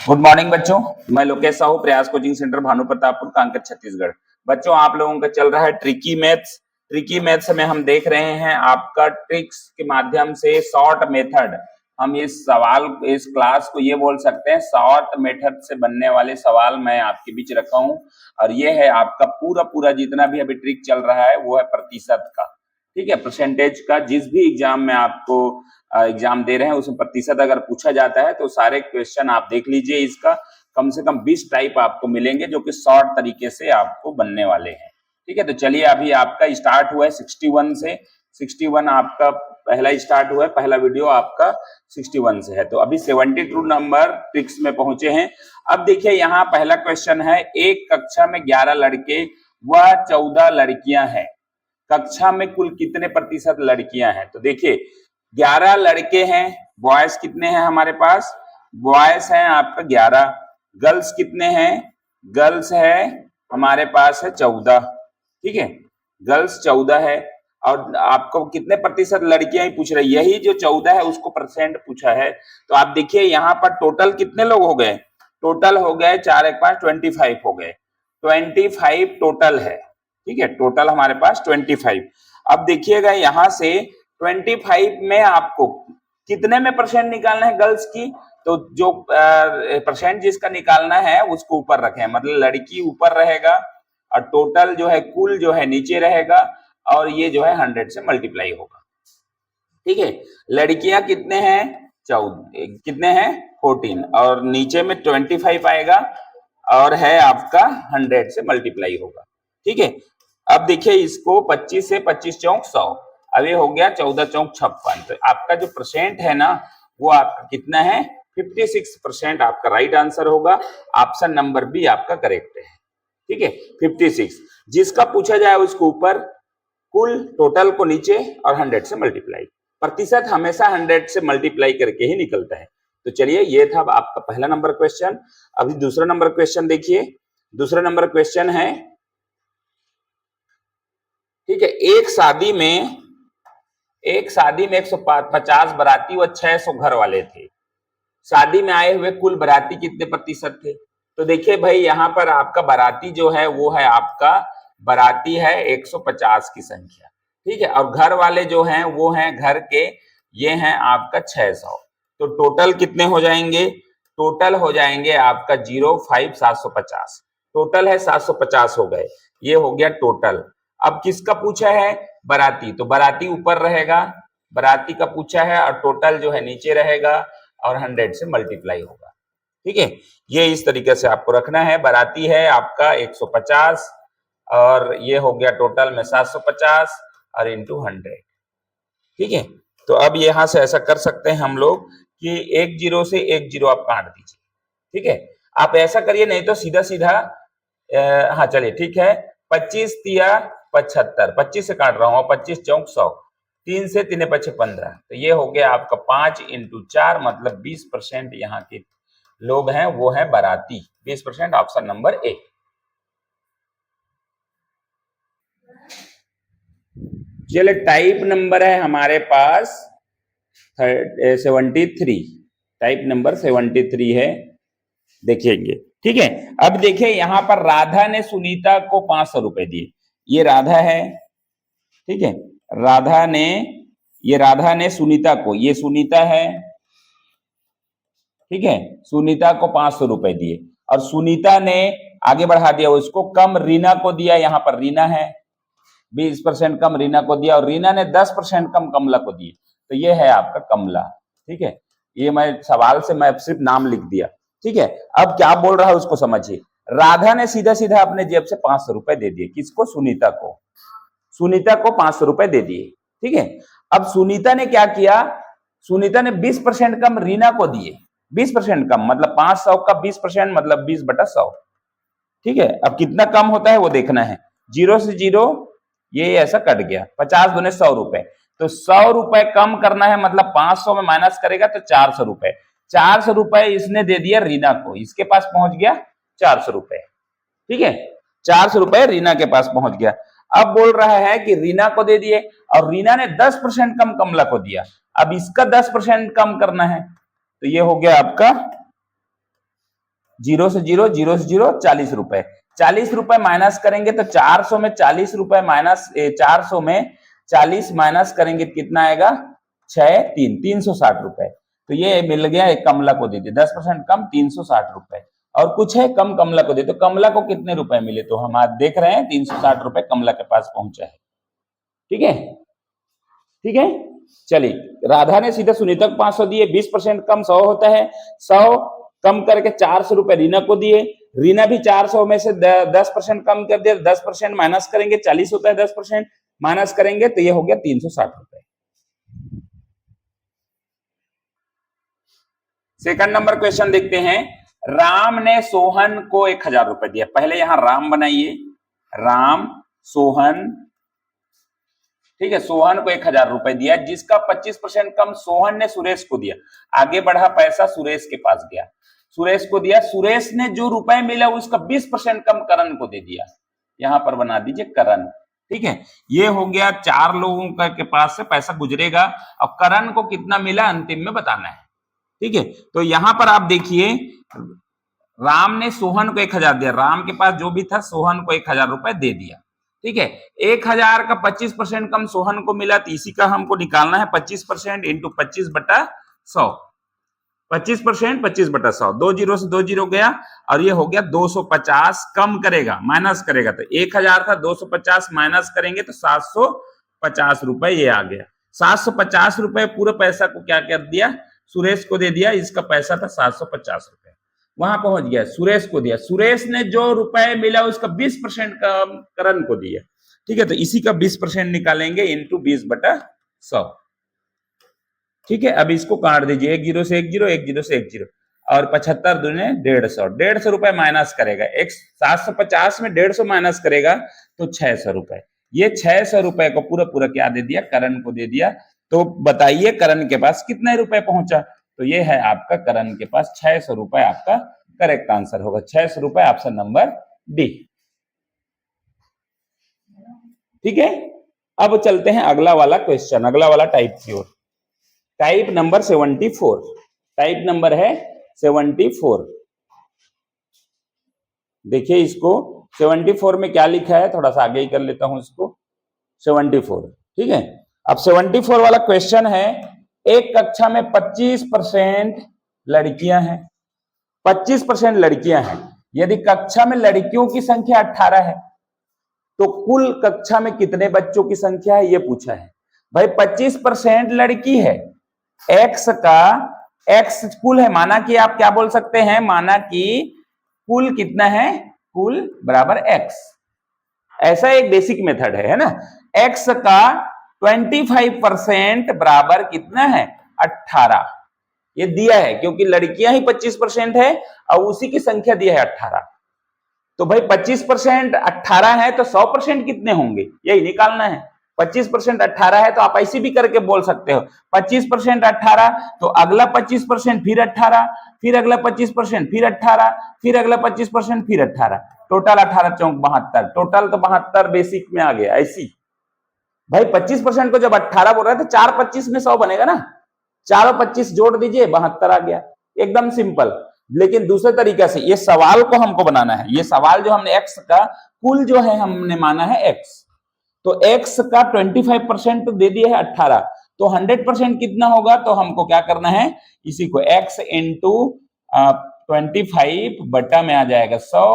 Good morning बच्चों, मैं लोकेश साहू, प्रयास कोचिंग सेंटर, भानु प्रतापपुर, कांकेर, छत्तीसगढ़। बच्चों, आप लोगों का चल रहा है ट्रिकी मैथ्स। ट्रिकी मैथ्स में हम देख रहे हैं आपका ट्रिक्स के माध्यम से शॉर्ट मेथड। हम इस सवाल, इस क्लास को ये बोल सकते हैं, शॉर्ट मेथड से बनने वाले सवाल मैं आपके बीच रखा हूं। और ये है आपका पूरा पूरा जितना भी अभी ट्रिक चल रहा है वो है प्रतिशत का, ठीक है, परसेंटेज का। जिस भी एग्जाम में आपको एग्जाम दे रहे हैं उसमें प्रतिशत अगर पूछा जाता है तो सारे क्वेश्चन आप देख लीजिए। इसका कम से कम 20 टाइप आपको मिलेंगे जो कि शॉर्ट तरीके से आपको बनने वाले हैं, ठीक है। तो चलिए, अभी आपका स्टार्ट हुआ है 61 से। 61 आपका पहला स्टार्ट हुआ है, पहला वीडियो आपका 61 से है। तो अभी 72 नंबर ट्रिक्स में पहुंचे हैं। अब देखिए, यहाँ पहला क्वेश्चन है, एक कक्षा में 11 लड़के व 14 लड़कियां हैं, कक्षा में कुल कितने प्रतिशत लड़कियां हैं? तो देखिए, 11 लड़के हैं, बॉयज कितने हैं हमारे पास? बॉयज हैं आपका 11। गर्ल्स कितने हैं? गर्ल्स है हमारे पास है 14, ठीक है, गर्ल्स 14 है। और आपको कितने प्रतिशत लड़कियां ही पूछ रही, यही जो 14 है उसको परसेंट पूछा है। तो आप देखिए यहाँ पर टोटल कितने लोग हो गए? टोटल हो गए 4 1 5 25 हो गए, 25 टोटल है, ठीक है। टोटल हमारे पास 25। अब देखिएगा यहाँ से 25 में आपको कितने में परसेंट निकालना है गर्ल्स की? तो जो परसेंट जिसका निकालना है उसको ऊपर रखें, मतलब लड़की ऊपर रहेगा और टोटल जो है, कुल जो है नीचे रहेगा, और ये जो है 100 से मल्टीप्लाई होगा, ठीक है। लड़कियां कितने हैं? 14, कितने हैं? 14, और नीचे में 25 आएगा और है आपका 100 से मल्टीप्लाई होगा, ठीक है। अब देखिए इसको 25 से 25 चौक 100, अब ये हो गया 14 चौक 56। तो आपका जो परसेंट है ना वो आपका कितना है? 56% आपका राइट आंसर होगा। ऑप्शन नंबर बी आपका करेक्ट है, ठीक है, 56। जिसका पूछा जाए उसको ऊपर, कुल टोटल को नीचे, और 100 से मल्टीप्लाई। प्रतिशत हमेशा 100 से मल्टीप्लाई करके ही निकलता है। तो चलिए, ये था आपका पहला नंबर क्वेश्चन। अभी दूसरा नंबर क्वेश्चन देखिए। दूसरा नंबर क्वेश्चन है, ठीक है, एक शादी में 150 बाराती व 600 घर वाले थे। शादी में आए हुए कुल बाराती कितने प्रतिशत थे? तो देखिए भाई, यहाँ पर आपका बाराती जो है वो है आपका, बाराती है 150 की संख्या, ठीक है, और घर वाले जो हैं वो हैं घर के, ये हैं आपका 600। तो टोटल कितने हो जाएंगे? टोटल हो जाएंगे आपका 05 750। टोटल है 750 हो गए, ये हो गया टोटल। अब किसका पूछा है? बाराती, तो बाराती ऊपर रहेगा, बाराती का पूछा है, और टोटल जो है नीचे रहेगा, और 100 से मल्टीप्लाई होगा, ठीक है। ये इस तरीके से आपको रखना है। बाराती है आपका 150, और ये हो गया टोटल में 750 और इंटू 100, ठीक है। तो अब यहां से ऐसा कर सकते हैं हम लोग कि 1 0 से 1 0 आप काट दीजिए, ठीक है। आप ऐसा करिए, नहीं तो सीधा सीधा, हाँ चलिए ठीक है, 25 तिया 75, 25 से काट रहा हूँ, 25 चौक 100, 3 से 3 पचे 15। तो ये हो गया आपका 5 इंटू 4, मतलब 20% यहाँ के लोग हैं वो है बाराती, 20%, ऑप्शन नंबर ए। चलिए, टाइप नंबर है हमारे पास 73, टाइप नंबर 73 है, देखेंगे, ठीक है। अब देखिए यहाँ पर राधा ने सुनीता को 500 रुपए दिए। ये राधा है, ठीक है, राधा ने, ये राधा ने सुनीता को, ये सुनीता है, ठीक है, सुनीता को 500 रुपए दिए, और सुनीता ने आगे बढ़ा दिया, उसको कम रीना को दिया। यहाँ पर रीना है, 20% कम रीना को दिया, और रीना ने 10% कम कमला को दिए। तो ये है आपका कमला, ठीक है। ये मैं सवाल से मैं सिर्फ नाम लिख दिया, ठीक है। अब क्या बोल रहा है उसको समझिए। राधा ने सीधा सीधा अपने जेब से 500 रुपए दे दिए, किसको? सुनीता को। सुनीता को 500 रुपए दे दिए, ठीक है। अब सुनीता ने क्या किया? सुनीता ने 20% कम रीना को दिए, 20% कम, मतलब 500 का 20% मतलब 20/100, ठीक है। अब कितना कम होता है वो देखना है। 0 से 0 ये ऐसा कट गया, 50 दूने 100 रुपए, तो 100 रुपए कम करना है, मतलब 500 में माइनस करेगा तो 400 रुपए। 400 रुपए इसने दे दिया रीना को, इसके पास पहुंच गया 400 रुपए, ठीक है, 400 रुपए रीना के पास पहुंच गया। अब बोल रहा है कि रीना को दे दिए और रीना ने 10% कम कमला को दिया। अब इसका 10% कम करना है, तो ये हो गया आपका 0 से 0, 0 से 0, 40 रुपए। 40 रुपए माइनस करेंगे तो 400 में 40 रुपए माइनस 400 में 40 माइनस करेंगे कितना आएगा, 6 3 360 रुपए। तो ये मिल गया एक कमला को दे दिए 10% कम 360 रुपए। और कुछ है कम कमला को दे, तो कमला को कितने रुपए मिले, तो हम आज देख रहे हैं 360 रुपए कमला के पास पहुंचा है। ठीक है, ठीक है। चलिए, राधा ने सीधा सुनीता को 500 दिए, 20% कम 100 होता है, 100 कम करके 400 रुपए रीना को दिए। रीना भी 400 में से 10% कम कर दिया, 10% माइनस करेंगे 40 होता है, 10% माइनस करेंगे तो ये हो गया 360 रुपए। सेकंड नंबर क्वेश्चन देखते हैं। राम ने सोहन को 1000 रुपए दिया। पहले यहां राम बनाइए, राम सोहन, ठीक है, सोहन को 1000 रुपए दिया, जिसका 25% कम सोहन ने सुरेश को दिया। आगे बढ़ा, पैसा सुरेश के पास गया, सुरेश को दिया। सुरेश ने जो रुपए मिला उसका 20% कम करण को दे दिया। यहां पर बना दीजिए करण। ठीक है, ये हो गया 4 लोगों के पास से पैसा गुजरेगा। अब करण को कितना मिला अंतिम में बताना है। ठीक है, तो यहां पर आप देखिए, राम ने सोहन को 1000 दिया, राम के पास जो भी था सोहन को 1000 रुपए दे दिया। ठीक है, 1000 का 25% कम सोहन को मिला, तो इसी का हमको निकालना है 25% इंटू 25/100। 25% 25/100, 2 जीरो से 2 जीरो गया और ये हो गया 250 कम करेगा, माइनस करेगा, तो 1000 था 250 माइनस करेंगे तो 750 रुपए ये आ गया। 750 रुपए पूरे पैसा को क्या कर दिया, सुरेश को दे दिया। इसका पैसा था 750 रुपए, वहां पहुंच गया, सुरेश को दिया। सुरेश ने जो रुपए मिला उसका 20% कम करण को दिया। ठीक है, तो इसी का 20% निकालेंगे इंटू 20/100। ठीक है, अब इसको काट दीजिए, 1 0 से 1 0, 1 0 से 1 0 और 75 दूने 150, 150 रुपए माइनस करेगा। 750 में 150 माइनस करेगा तो 600 रुपए। ये 600 रुपए को पूरा पूरा क्या दे दिया, करण को दे दिया। तो बताइए करण के पास कितने रुपए पहुंचा, तो ये है आपका करण के पास 600 रुपए। आपका करेक्ट आंसर होगा 600 रुपए, ऑप्शन नंबर डी। ठीक है, अब चलते हैं अगला वाला क्वेश्चन, अगला वाला टाइप की ओर। टाइप नंबर 74, टाइप नंबर है 74। देखिए इसको 74 में क्या लिखा है, थोड़ा सा आगे ही कर लेता हूं इसको। 74, ठीक है। अब 74 वाला क्वेश्चन है, एक कक्षा में 25% लड़कियां हैं, 25% लड़कियां हैं। यदि कक्षा में लड़कियों की संख्या 18 है तो कुल कक्षा में कितने बच्चों की संख्या है, ये पूछा है। भाई 25% लड़की है, एक्स का एक्स कुल है, माना कि आप क्या बोल सकते हैं, माना कि कुल कितना है, कुल बराबर एक्स। ऐसा एक बेसिक मेथड है ना। एक्स का 25% बराबर कितना है, 18। ये दिया है क्योंकि लड़कियां ही 25% है और उसी की संख्या दिया है 18। तो भाई 25% 18 है तो 100% कितने होंगे, यही निकालना है। 25% 18 है तो आप ऐसे भी करके बोल सकते हो, 25% 18 तो अगला 25% फिर 18, फिर अगला 25% फिर 18, फिर अगला 25% फिर 18, टोटल 18 चौक 72, टोटल तो 72 बेसिक में आ गया। ऐसी भाई 25% को जब 18 बोल रहे हैं तो 4 25 में 100 बनेगा ना, 4 और 25 जोड़ दीजिए 72 आ गया, एकदम सिंपल। लेकिन दूसरे तरीके से ये सवाल को हमको बनाना है, ये सवाल जो हमने एक्स का कुल जो है हमने माना है एक्स, तो एक्स का 25% तो दे दिया है 18, तो 100% कितना होगा, तो हमको क्या करना है, इसी को x इंटू 25 बटा में आ जाएगा 100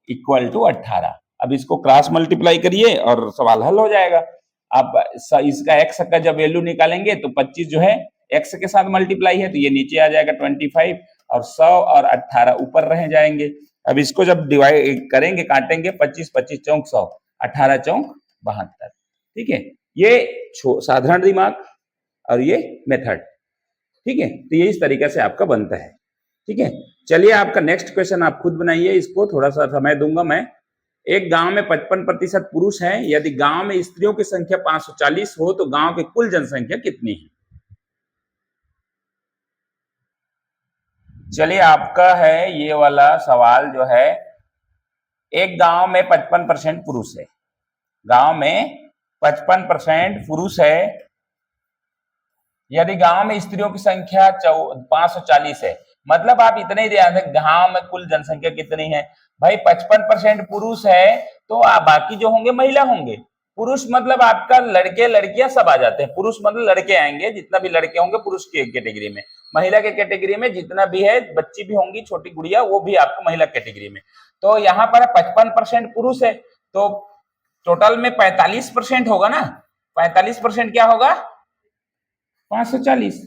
इक्वल टू 18। अब इसको क्रॉस मल्टीप्लाई करिए और सवाल हल हो जाएगा। आप इसका x का जब वैल्यू निकालेंगे तो 25 जो है x के साथ मल्टीप्लाई है तो ये नीचे आ जाएगा 25 और 100 और 18 ऊपर रह जाएंगे। अब इसको जब डिवाइड करेंगे, काटेंगे, 25 25 चौक 100, 18 चौक 72। ठीक है, ये साधारण दिमाग और ये मेथड। ठीक है, तो ये इस तरीके से आपका बनता है। ठीक है, चलिए आपका नेक्स्ट क्वेश्चन आप खुद बनाइए, इसको थोड़ा सा समय दूंगा मैं। एक गांव में 55% पुरुष हैं, यदि गांव में स्त्रियों की संख्या 540 हो तो गांव की कुल जनसंख्या कितनी है। चलिए आपका है ये वाला सवाल जो है, एक गांव में 55% पुरुष है, गांव में 55% पुरुष है। यदि गांव में स्त्रियों की संख्या 540 है, मतलब आप इतने ही ध्यान रखें गांव में कुल जनसंख्या कितनी है भाई, 55% पुरुष है, तो बाकी जो होंगे महिला होंगे। पुरुष मतलब आपका लड़के लड़कियां सब आ जाते हैं, पुरुष मतलब लड़के आएंगे, जितना भी लड़के होंगे पुरुष की कैटेगरी में, महिला के कैटेगरी में जितना भी है, बच्ची भी होंगी छोटी गुड़िया, वो भी आपको महिला कैटेगरी में। तो यहाँ पर 55% पुरुष है, तो टोटल में 45% होगा ना, 45% क्या होगा 540,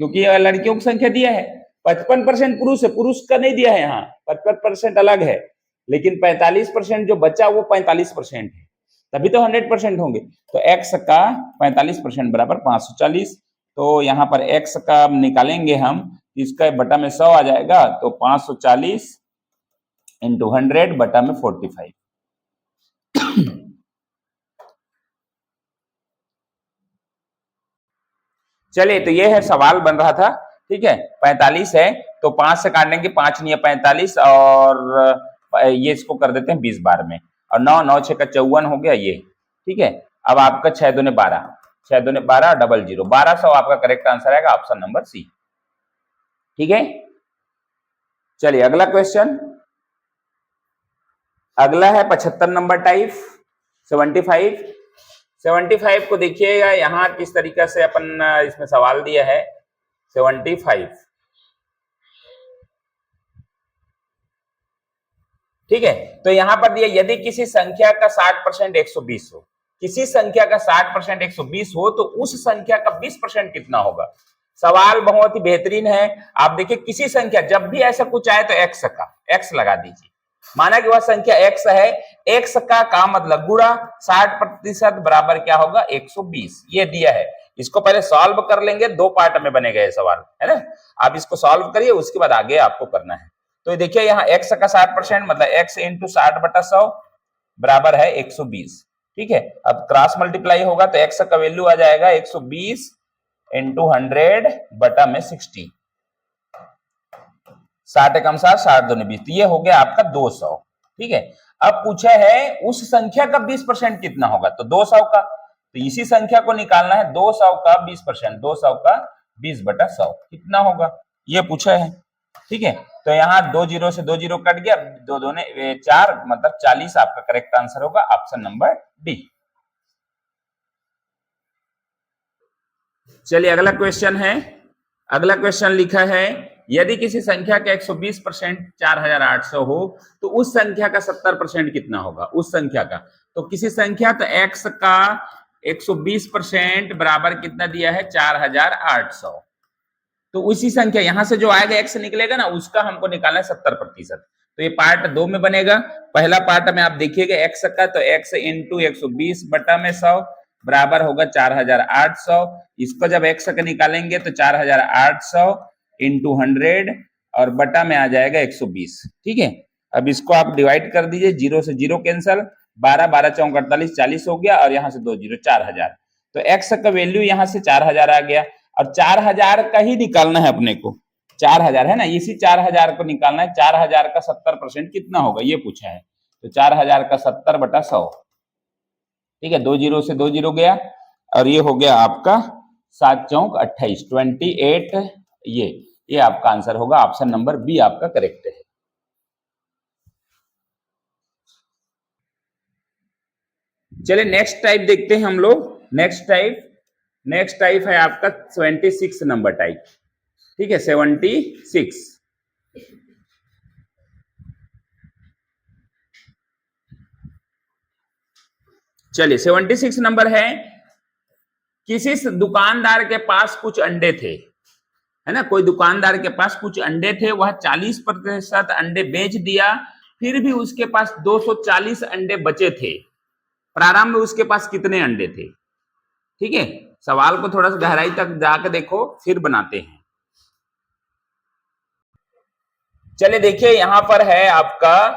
क्योंकि लड़कियों की संख्या दिया है। 55% पुरुष है, पुरुष का नहीं दिया है, यहाँ 55% अलग है, लेकिन 45% जो बचा वो 45% है, तभी तो 100% होंगे। तो x का 45% बराबर 540। तो यहाँ पर x का निकालेंगे हम, इसका बटा में 100 आ जाएगा, तो 540 इंटू 100 बटा में 45। चलिए, तो ये है सवाल बन रहा था, ठीक है। 45 है तो 5 से काटने की 5 नहीं है 45, और ये इसको कर देते हैं 20 बार में, और 9 9 6 का 54 हो गया ये, ठीक है। अब आपका 6 दूने 12, 6 दूने 12, डबल 0, 1200 आपका करेक्ट आंसर आएगा, ऑप्शन नंबर सी, ठीक है। चलिए अगला क्वेश्चन, अगला है 75 नंबर टाइप 75। 75 को देखिएगा यहाँ किस तरीके से अपन इसमें सवाल दिया है। 75, ठीक है। तो यहां पर दिया यदि किसी संख्या का 60% 120 हो, किसी संख्या का 60% 120 हो, तो उस संख्या का 20% कितना होगा। सवाल बहुत ही बेहतरीन है। आप देखिए किसी संख्या, जब भी ऐसा कुछ आए तो एक्स का एक्स लगा दीजिए, माना कि वह संख्या एक्स है, एक्स का मतलब गुणा 60% बराबर क्या होगा 120, ये दिया है। इसको पहले सॉल्व कर लेंगे, 2 पार्ट में बनेगा ये सवाल, है ना। आप इसको सॉल्व करिए, उसके बाद आगे आपको करना है। तो देखिए यहाँ x का 60% मतलब x इंटू 60/100 बराबर है 120, ठीक है। अब क्रॉस मल्टीप्लाई होगा तो x का वैल्यू आ जाएगा 120 इंटू 100 बटा में 60, 60 कम 60, 60 दूनी 20, ये हो गया आपका 200, ठीक है। अब पूछा है उस संख्या का 20% कितना होगा, तो 200 का, तो इसी संख्या को निकालना है, 200 का 20%, 200 का 20/100 कितना होगा, ये पूछा है, ठीक है। तो यहाँ 2 0 से 2 0 कट गया, 2 2 ने 4, मतलब 40 आपका करेक्ट आंसर होगा, ऑप्शन नंबर डी। चलिए अगला क्वेश्चन है, अगला क्वेश्चन लिखा है यदि किसी संख्या का 120% 4800 हो, तो उस संख्या का 70% कितना होगा, उस संख्या का। तो किसी संख्या, तो x का 120% बराबर कितना दिया है 4800, तो उसी संख्या यहां से जो आएगा x निकलेगा ना, उसका हमको निकालना है 70%। तो ये पार्ट 2 में बनेगा। पहला पार्ट में आप देखिएगा x का, तो x इंटू 120 बटा में 100 बराबर होगा 4800। इसको जब x का निकालेंगे तो 4800 इंटू 100 और बटा में आ जाएगा 120, ठीक है। अब इसको आप डिवाइड कर दीजिए, 0 से 0 कैंसल, 12 12 चौक 48, 40 हो गया, और यहाँ से 2 0, 4000। तो x का वैल्यू यहाँ से 4000 आ गया, और 4000 का ही निकालना है अपने को, 4000 है ना, इसी 4000 को निकालना है। 4000 का 70% कितना होगा ये पूछा है, तो 4000 का 70/100, ठीक है। 2 0 से 2 0 गया, और ये हो गया आपका 7 चौक 28, 28, ये आपका आंसर होगा, ऑप्शन नंबर बी आपका करेक्ट है। चलिए नेक्स्ट टाइप देखते हैं हम लोग। नेक्स्ट टाइप है आपका 76 नंबर टाइप, ठीक है, 76। चलिए 76 नंबर है, किसी दुकानदार के पास कुछ अंडे थे, है ना, कोई दुकानदार के पास कुछ अंडे थे, वह 40% अंडे बेच दिया, फिर भी उसके पास 240 अंडे बचे थे। प्रारंभ में उसके पास कितने अंडे थे, ठीक है। सवाल को थोड़ा सा गहराई तक जाकर देखो, फिर बनाते हैं। चलिए देखिए यहां पर है आपका,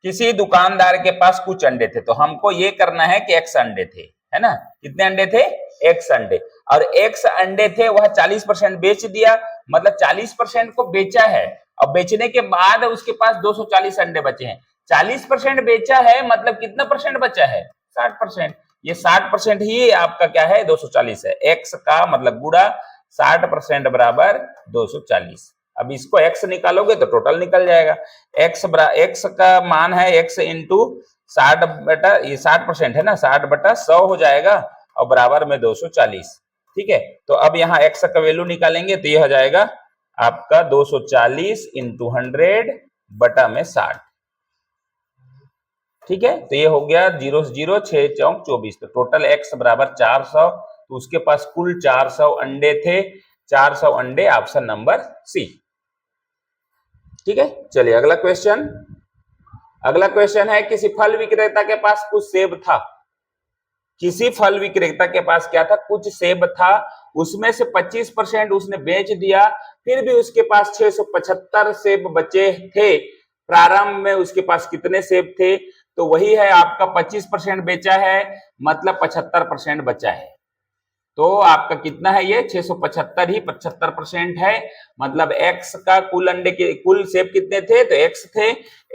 किसी दुकानदार के पास कुछ अंडे थे, तो हमको ये करना है कि x अंडे थे, है ना, कितने अंडे थे x अंडे, और x अंडे थे, वह 40% बेच दिया, मतलब 40% को बेचा है, और बेचने के बाद उसके पास 240 अंडे बचे हैं। 40% बेचा है मतलब कितना परसेंट बचा है, 60%। ये 60% ही आपका क्या है 240 है। x का मतलब गुणा 60% बराबर 240। अब इसको x निकालोगे तो टोटल निकल जाएगा। x का मान है x इंटू 60 बटा ये 60% है ना, 60/100 हो जाएगा और बराबर में 240। ठीक है, तो अब यहाँ x का वैल्यू निकालेंगे तो ये हो जाएगा आपका 240 इंटू 100 बटा में 60। ठीक है, तो ये हो गया 0 0 6 चौक 24। तो टोटल x बराबर 400, तो उसके पास कुल 400 अंडे थे। 400 अंडे, ऑप्शन नंबर सी। ठीक है, चलिए अगला क्वेश्चन। अगला क्वेश्चन है किसी फल विक्रेता के पास कुछ सेब था। किसी फल विक्रेता के पास क्या था, कुछ सेब था, उसमें से 25% उसने बेच दिया, फिर भी उसके पास 675 सेब बचे थे। प्रारंभ में उसके पास कितने सेब थे, तो वही है आपका 25% बेचा है, मतलब 75% बचा है। तो आपका कितना है ये 675 ही 75% है, मतलब x का कुल अंडे के कुल सेब कितने थे, तो x थे,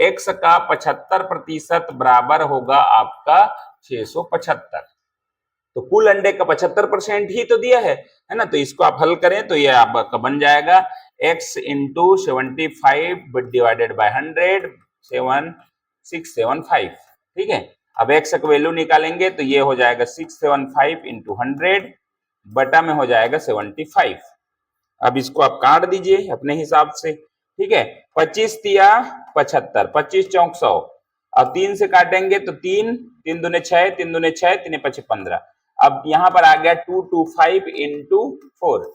x का 75% बराबर होगा आपका 675। तो कुल अंडे का 75% ही तो दिया है ना, तो इसको आप हल करें तो ये आपका बन जाएगा x इंटू 75 डिवाइडेड बाय 100 7675। ठीक है, अब x का वैल्यू निकालेंगे तो ये हो जाएगा 675 इंटू 100 बटा में हो जाएगा 75। अब इसको आप काट दीजिए अपने हिसाब से। ठीक है, 25 तिया 75, 25 चौक 100। अब 3 से काटेंगे तो 3 3 दूने 6, 3 दूने 6, 3 5 15। अब यहां पर आ गया 225 इंटू 4,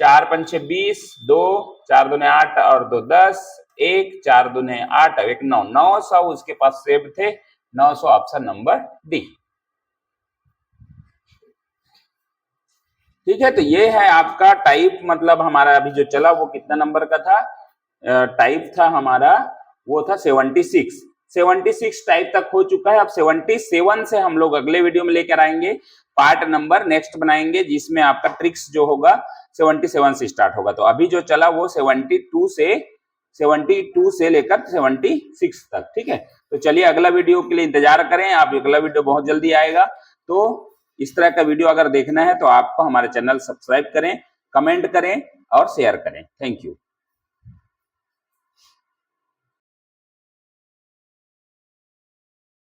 4 5 20, 2 4 दूने 8 और 2 10, 1 4 दूने 8 और 1 9, 900 उसके पास सेब थे। 900 ऑप्शन नंबर डी। ठीक है, तो ये है आपका टाइप, मतलब हमारा अभी जो चला वो कितना नंबर का था, टाइप था हमारा, वो था 76। 76 टाइप तक हो चुका है। अब 77 से हम लोग अगले वीडियो में लेकर आएंगे, पार्ट नंबर नेक्स्ट बनाएंगे, जिसमें आपका ट्रिक्स जो होगा 77 से स्टार्ट होगा। तो अभी जो चला वो 72 से लेकर 76 तक। ठीक है, तो चलिए अगला वीडियो के लिए इंतजार करें आप, अगला वीडियो बहुत जल्दी आएगा। तो इस तरह का वीडियो अगर देखना है तो आपको हमारे चैनल सब्सक्राइब करें, कमेंट करें और शेयर करें। Thank you.